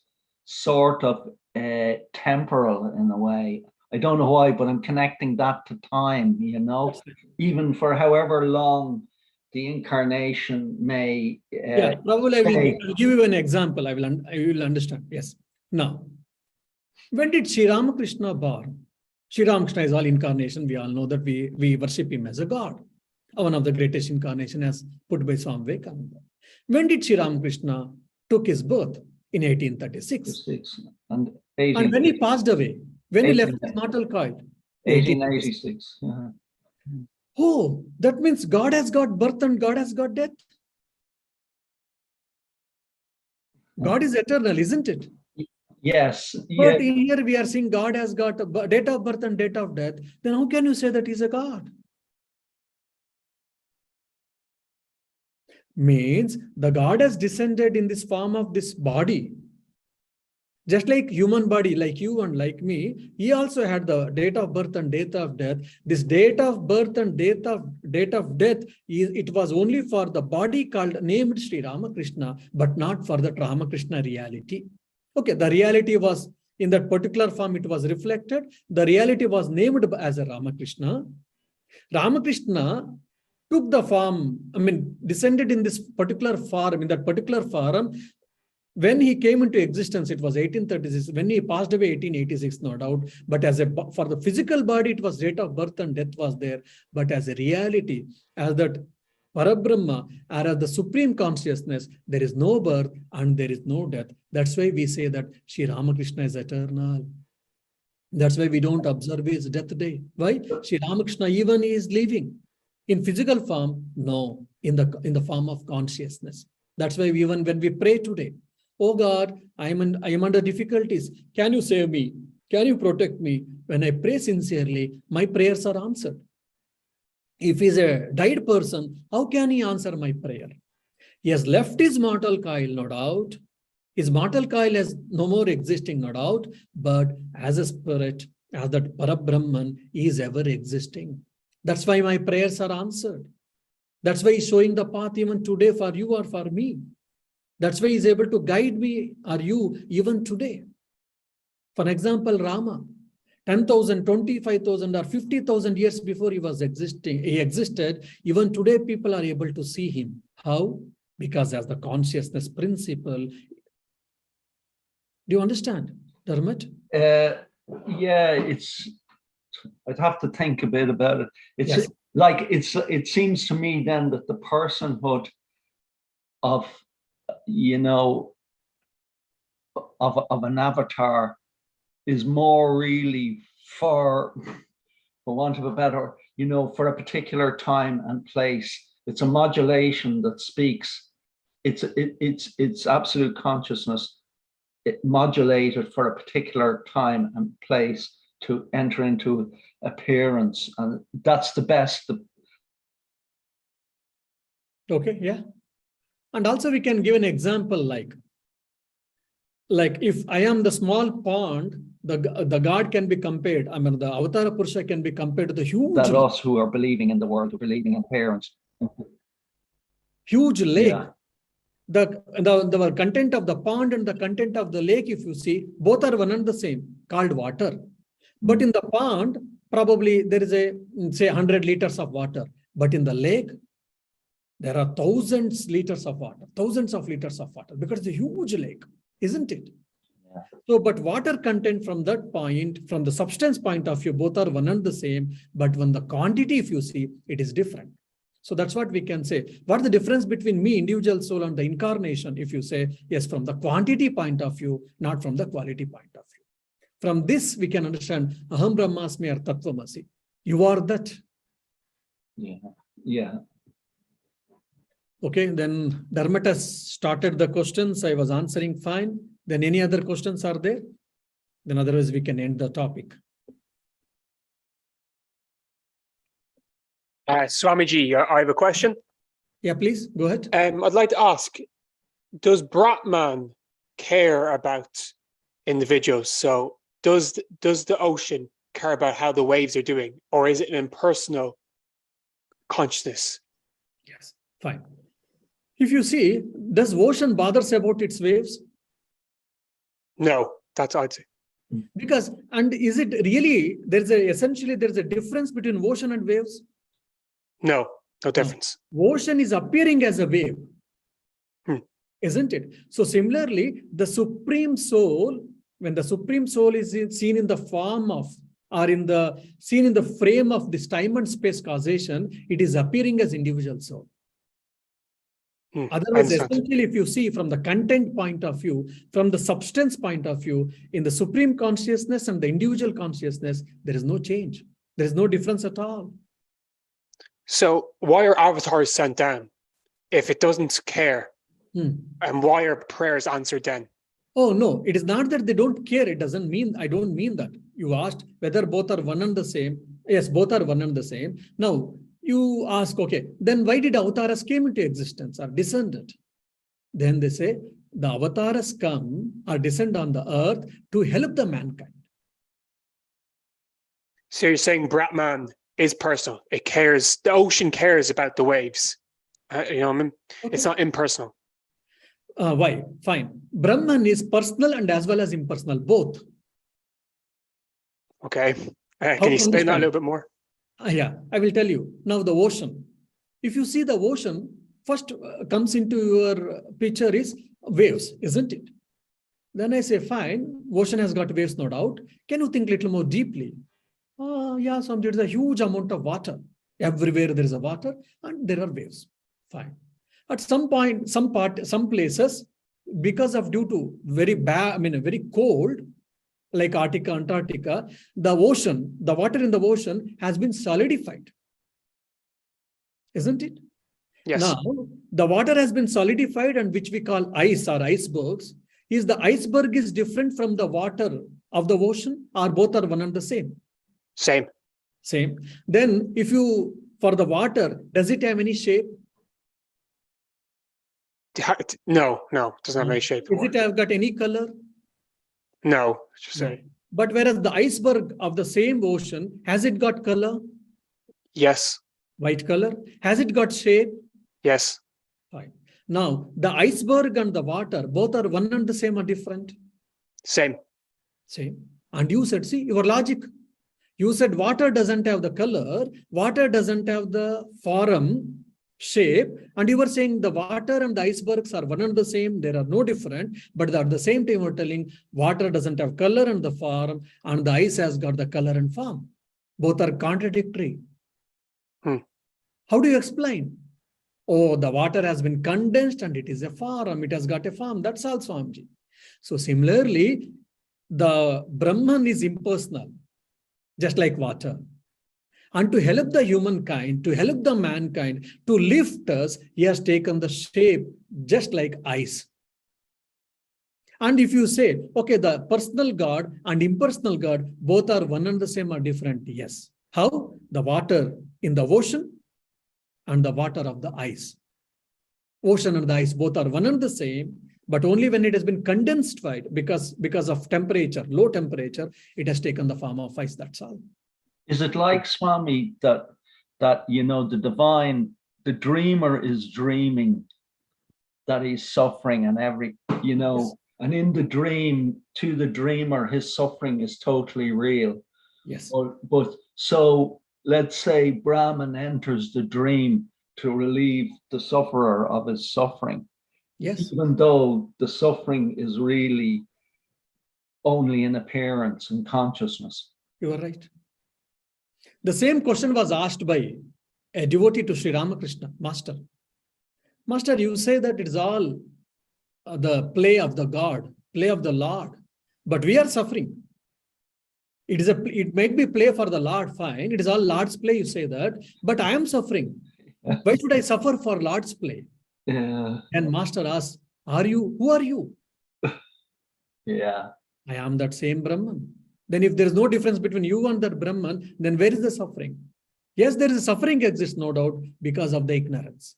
sort of temporal in a way. I don't know why, but I'm connecting that to time, you know, even for however long the incarnation may Yeah, probably stay. I'll give you an example. I will understand. Yes. Now, when did Sri Ramakrishna born? Sri Ramakrishna is all incarnation. We all know that we worship him as a god. One of the greatest incarnation as put by Swami Vivekananda. When did Sri Ramakrishna took his birth? In 1836. And when he passed away, when he left 18 his mortal coil? 1886. Oh, that means God has got birth and God has got death. God is eternal, isn't it? Yes. But in here we are seeing God has got a date of birth and date of death. Then how can you say that he's a God? Means the God has descended in this form of this body. Just like human body, like you and like me, he also had the date of birth and date of death. This date of birth and date of death, it was only for the body called named Sri Ramakrishna, but not for the Ramakrishna reality. Okay, the reality was in that particular form, it was reflected. The reality was named as a Ramakrishna. Ramakrishna took the form, descended in this particular form, in that particular form. When he came into existence, it was 1836. When he passed away, 1886, no doubt. But for the physical body, it was date of birth and death was there. But as a reality, as that Parabrahma, or as the supreme consciousness, there is no birth and there is no death. That's why we say that Sri Ramakrishna is eternal. That's why we don't observe his death day. Why? Sri Ramakrishna even is living. In physical form, no, in the form of consciousness. That's why even when we pray today, oh God, I am under difficulties. Can you save me? Can you protect me? When I pray sincerely, my prayers are answered. If he's a died person, how can he answer my prayer? He has left his mortal coil, no doubt. His mortal coil is no more existing, no doubt. But as a spirit, as that Parabrahman, he is ever existing. That's why my prayers are answered. That's why he's showing the path even today for you or for me. That's why he's able to guide me or you even today. For example, Rama, 10,000, 25,000 or 50,000 years before he existed, even today people are able to see him. How? Because as the consciousness principle. Do you understand, Dharmat? Yeah, I'd have to think a bit about it. It's like it seems to me then that the personhood of, you know, of an avatar is more really for want of a better, you know, for a particular time and place. It's a modulation that speaks. It's absolute consciousness. It modulated for a particular time and place to enter into appearance, and that's the best. Okay, yeah. And also we can give an example like if I am the small pond, the God can be compared. I mean, the Avatar Purusha can be compared to the huge. That us who are believing in the world, who are believing in parents. Huge lake. Yeah. The content of the pond and the content of the lake, if you see, both are one and the same, called water. But in the pond, probably there is say 100 liters of water. But in the lake, there are thousands of liters of water, because it's a huge lake, isn't it? Yeah. So, but water content from that point, from the substance point of view, both are one and the same. But when the quantity, if you see, it is different. So that's what we can say. What is the difference between me, individual soul, and the incarnation? If you say, yes, from the quantity point of view, not from the quality point of view. From this, we can understand, Aham Brahmasmi or Tattvamasi. You are that. Yeah. Yeah. Okay, then Dharmat has started the questions. I was answering fine. Then any other questions are there? Then otherwise we can end the topic. Swamiji, I have a question. Yeah, please go ahead. I'd like to ask, does Brahman care about individuals? So does the ocean care about how the waves are doing, or is it an impersonal consciousness? Yes, fine. If you see, does ocean bothers about its waves? No, that's what I'd say. Because, and is it really, essentially there's a difference between ocean and waves? No difference. Ocean is appearing as a wave, isn't it? So similarly, the Supreme Soul, when the Supreme Soul is seen in the form of, or seen in the frame of this time and space causation, it is appearing as individual soul. Otherwise, essentially, if you see from the content point of view, from the substance point of view, in the Supreme Consciousness and the individual consciousness, there is no change. There is no difference at all. So why are avatars sent down if it doesn't care? And why are prayers answered then? Oh, no, it is not that they don't care. It doesn't mean, I don't mean that. You asked whether both are one and the same. Yes, both are one and the same. Now, you ask, okay, then why did avatars came into existence or descended? Then they say, the avatars come or descend on the earth to help the mankind. So you're saying Brahman is personal. It cares. The ocean cares about the waves. You know what I mean? Okay. It's not impersonal. Why? Fine. Brahman is personal and as well as impersonal, both. Okay. Can you explain that a little bit more? Yeah, I will tell you. Now the ocean. If you see the ocean, first comes into your picture is waves, isn't it? Then I say, fine, ocean has got waves, no doubt. Can you think a little more deeply? Yeah, there is a huge amount of water. Everywhere there is a water and there are waves. Fine. At some point, some places, because of due to very bad, very cold, like Arctica, Antarctica, the water in the ocean has been solidified. Isn't it? Yes. Now, the water has been solidified and which we call ice or icebergs. Is the iceberg is different from the water of the ocean or both are one and the same? Same. Then if for the water, does it have any shape? No, it doesn't have any shape. Does it have got any color? No, just say. But whereas the iceberg of the same ocean, has it got color? Yes. White color. Has it got shape? Yes. Fine. Now, the iceberg and the water, both are one and the same or different? Same. And you said, see, your logic. You said water doesn't have the color, water doesn't have the form, shape, and you were saying the water and the icebergs are one and the same, there are no different, but at the same time you are telling water doesn't have color and the form, and the ice has got the color and form. Both are contradictory. How do you explain? Oh, the water has been condensed and it is a form, it has got a form. That's all, Swamiji. So similarly, the Brahman is impersonal, just like water. And to help the humankind, to help the mankind, to lift us, he has taken the shape just like ice. And if you say, okay, the personal God and impersonal God, both are one and the same or different, yes. How? The water in the ocean and the water of the ice. Ocean and the ice both are one and the same, but only when it has been condensed because of temperature, low temperature, it has taken the form of ice, that's all. Is it like, Swami, that the divine, the dreamer is dreaming that he's suffering and and in the dream, to the dreamer, his suffering is totally real. Yes. But so let's say Brahman enters the dream to relieve the sufferer of his suffering. Yes. Even though the suffering is really only in appearance and consciousness. You are right. The same question was asked by a devotee to Sri Ramakrishna, Master. Master, you say that it is all the play of the God, play of the Lord, but we are suffering. It might be play for the Lord, fine. It is all Lord's play, you say that, but I am suffering. Why should I suffer for Lord's play? Yeah. And Master asks, who are you? Yeah. I am that same Brahman. Then if there is no difference between you and that Brahman, then where is the suffering? Yes, there is a suffering exists, no doubt, because of the ignorance.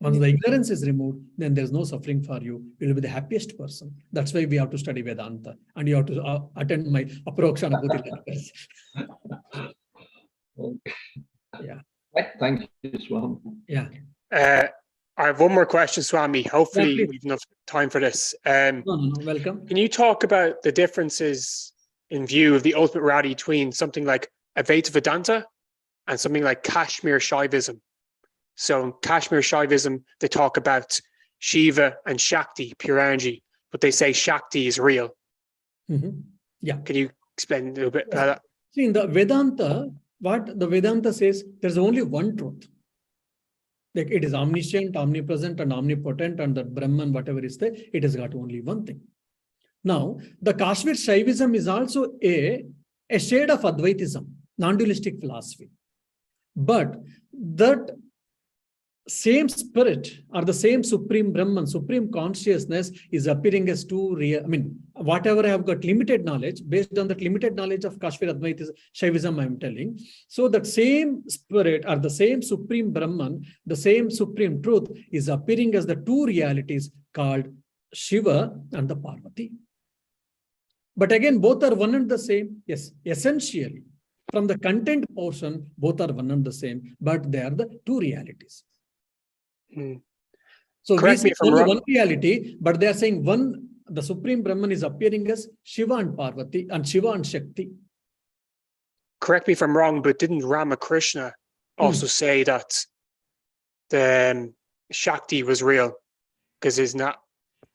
Once the ignorance is removed, then there's no suffering for you. You will be the happiest person. That's why we have to study Vedanta, and you have to attend my Aparokshanubhuti lectures. Yeah. Thank you, Swami. Yeah. I have one more question, Swami. Hopefully, Yeah, we've enough time for this. No, welcome. Can you talk about the differences in view of the ultimate reality between something like Advaita Vedanta and something like Kashmir Shaivism? So in Kashmir Shaivism, they talk about Shiva and Shakti, pure energy, but they say Shakti is real. Yeah. Can you explain a little bit about that? See, in the Vedanta, what the Vedanta says, there's only one truth. Like it is omniscient, omnipresent, and omnipotent, and the Brahman, whatever is there, it has got only one thing. Now, the Kashmir Shaivism is also a shade of Advaitism, non-dualistic philosophy. But that same spirit or the same supreme Brahman, supreme consciousness is appearing as two real. I mean, whatever I have got limited knowledge, based on that limited knowledge of Kashmir Advaita Shaivism, I am telling. So that same spirit or the same supreme Brahman, the same supreme truth is appearing as the two realities called Shiva and the Parvati. But again, both are one and the same. Yes, essentially, from the content portion, both are one and the same, but they are the two realities. So Correct we me see if I'm only wrong. one reality, but they are saying one, the Supreme Brahman is appearing as Shiva and Parvati, and Shiva and Shakti. Correct me if I'm wrong, but didn't Ramakrishna also say that the Shakti was real? Because it's not,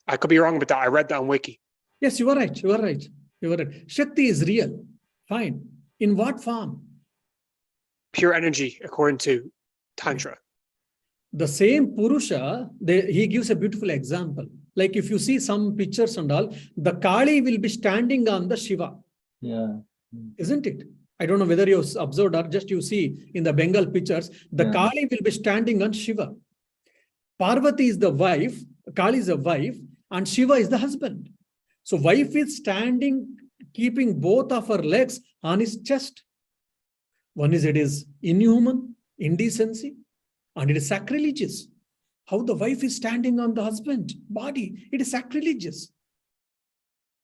I could be wrong about that. I read that on Wiki. Yes, you are right. You are right. You are right. Shakti is real. Fine. In what form? Pure energy, according to Tantra. The same Purusha, he gives a beautiful example. Like if you see some pictures and all, the Kali will be standing on the Shiva. Yeah. Isn't it? I don't know whether you observed or just you see in the Bengal pictures, the Kali will be standing on Shiva. Parvati is the wife, Kali is the wife, and Shiva is the husband. So wife is standing, keeping both of her legs on his chest. One is it is inhuman, indecency, and it is sacrilegious. How the wife is standing on the husband body, it is sacrilegious.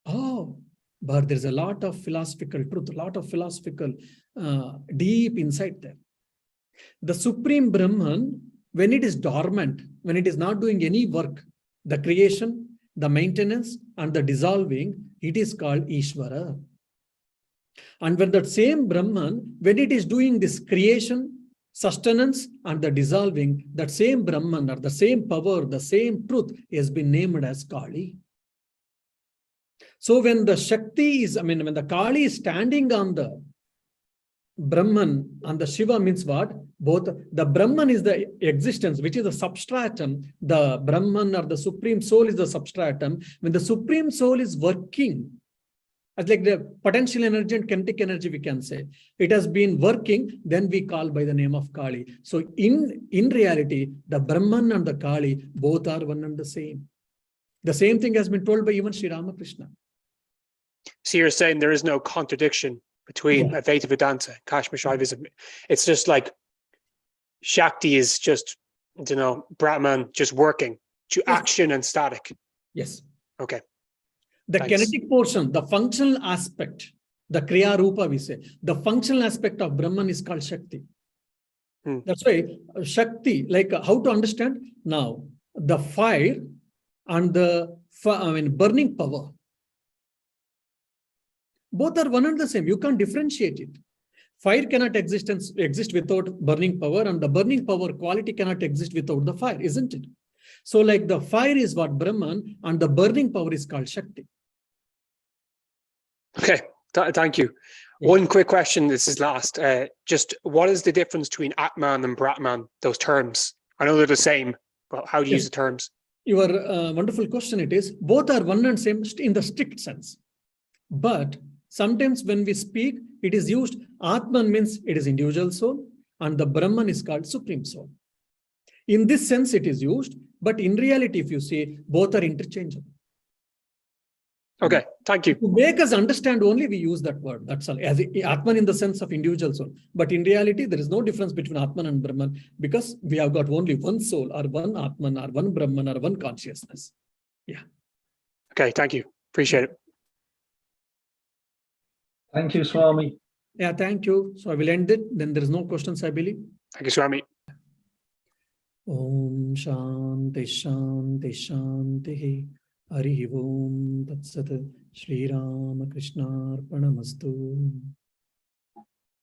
Oh, but there's a lot of philosophical truth, a lot of philosophical deep insight there. The Supreme Brahman, when it is dormant, when it is not doing any work, the creation, the maintenance, and the dissolving, it is called Ishvara. And when that same Brahman, when it is doing this creation, sustenance, and the dissolving, that same Brahman or the same power, the same truth has been named as Kali. So when the Shakti is, when the Kali is standing on the Brahman and the Shiva means what? Both the Brahman is the existence, which is the substratum. The Brahman or the Supreme Soul is the substratum. When the Supreme Soul is working, as like the potential energy and kinetic energy, we can say, it has been working, then we call by the name of Kali. So in reality, the Brahman and the Kali, both are one and the same. The same thing has been told by even Sri Ramakrishna. So you're saying there is no contradiction between Advaita Vedanta and Kashmir Shaivism. It's just like Shakti is just, Brahman just working to action and static. Yes. Okay. The kinetic portion, the functional aspect, the Kriya Rupa we say, the functional aspect of Brahman is called Shakti. That's why Shakti, like how to understand? Now, the fire and the burning power, both are one and the same. You can't differentiate it. Fire cannot exist without burning power, and the burning power quality cannot exist without the fire, isn't it? So like the fire is what Brahman, and the burning power is called Shakti. Okay, thank you. Yeah. One quick question, this is last. Just what is the difference between Atman and Brahman, those terms? I know they're the same, but how do you use the terms? Your wonderful question it is. Both are one and same in the strict sense. But sometimes when we speak, it is used, Atman means it is individual soul, and the Brahman is called Supreme Soul. In this sense, it is used, but in reality, if you see, both are interchangeable. Okay, thank you. To make us understand only, we use that word. That's all. As Atman in the sense of individual soul. But in reality, there is no difference between Atman and Brahman because we have got only one soul or one Atman or one Brahman or one consciousness. Yeah. Okay, thank you. Appreciate it. Thank you, Swami. Yeah, thank you. So I will end it. Then there is no questions, I believe. Thank you, Swami. Om Shanti Shanti Shanti Hari Om Tat Sat Shri Rama Krishna Arpanamastu.